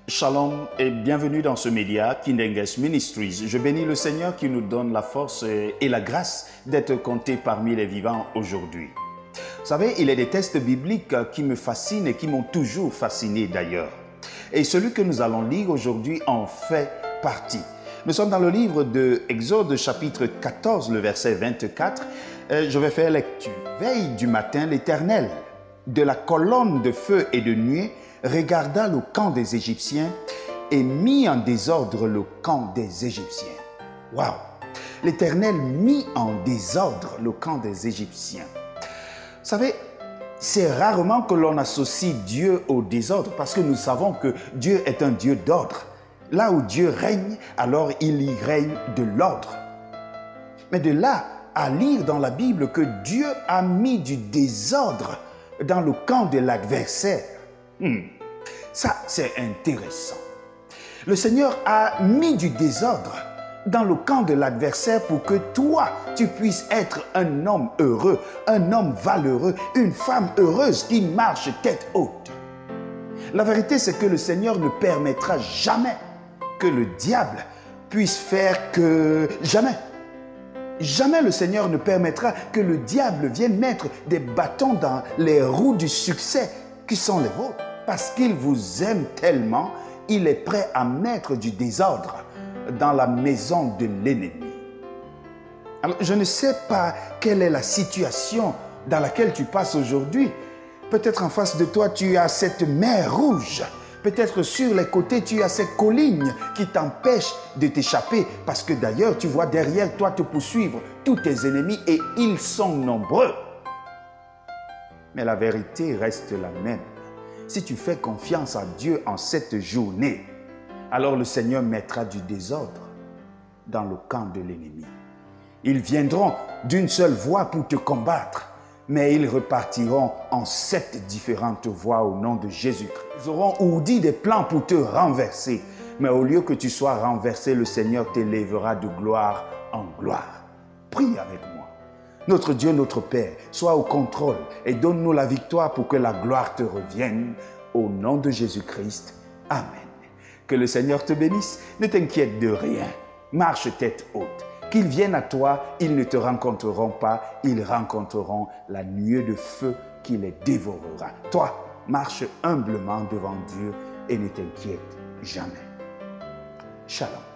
Shalom et bienvenue dans ce média Kindenges Ministries. Je bénis le Seigneur qui nous donne la force et la grâce d'être comptés parmi les vivants aujourd'hui. Vous savez, il y a des textes bibliques qui me fascinent et qui m'ont toujours fasciné d'ailleurs. Et celui que nous allons lire aujourd'hui en fait partie. Nous sommes dans le livre de Exode chapitre 14, le verset 24. Je vais faire lecture. Veille du matin, l'Éternel, de la colonne de feu et de nuée, regarda le camp des Égyptiens et mit en désordre le camp des Égyptiens. Waouh! L'Éternel mit en désordre le camp des Égyptiens. Vous savez, c'est rarement que l'on associe Dieu au désordre parce que nous savons que Dieu est un Dieu d'ordre. Là où Dieu règne, alors il y règne de l'ordre. Mais de là à lire dans la Bible que Dieu a mis du désordre dans le camp de l'adversaire, ça c'est intéressant. Le Seigneur a mis du désordre dans le camp de l'adversaire pour que toi, tu puisses être un homme heureux, un homme valeureux, une femme heureuse qui marche tête haute. La vérité, c'est que le Seigneur ne permettra jamais que le diable puisse faire que... Jamais le Seigneur ne permettra que le diable vienne mettre des bâtons dans les roues du succès qui sont les vôtres. Parce qu'il vous aime tellement, il est prêt à mettre du désordre dans la maison de l'ennemi. Alors, je ne sais pas quelle est la situation dans laquelle tu passes aujourd'hui. Peut-être en face de toi, tu as cette mer rouge. Peut-être sur les côtés, tu as ces collines qui t'empêchent de t'échapper. Parce que d'ailleurs, tu vois derrière toi te poursuivre tous tes ennemis et ils sont nombreux. Mais la vérité reste la même. Si tu fais confiance à Dieu en cette journée, alors le Seigneur mettra du désordre dans le camp de l'ennemi. Ils viendront d'une seule voix pour te combattre, mais ils repartiront en 7 différentes voies au nom de Jésus-Christ. Ils auront ourdi des plans pour te renverser, mais au lieu que tu sois renversé, le Seigneur t'élèvera de gloire en gloire. Prie avec moi. Notre Dieu, notre Père, sois au contrôle et donne-nous la victoire pour que la gloire te revienne. Au nom de Jésus-Christ. Amen. Que le Seigneur te bénisse. Ne t'inquiète de rien. Marche tête haute. Qu'ils viennent à toi, ils ne te rencontreront pas. Ils rencontreront la nuée de feu qui les dévorera. Toi, marche humblement devant Dieu et ne t'inquiète jamais. Shalom.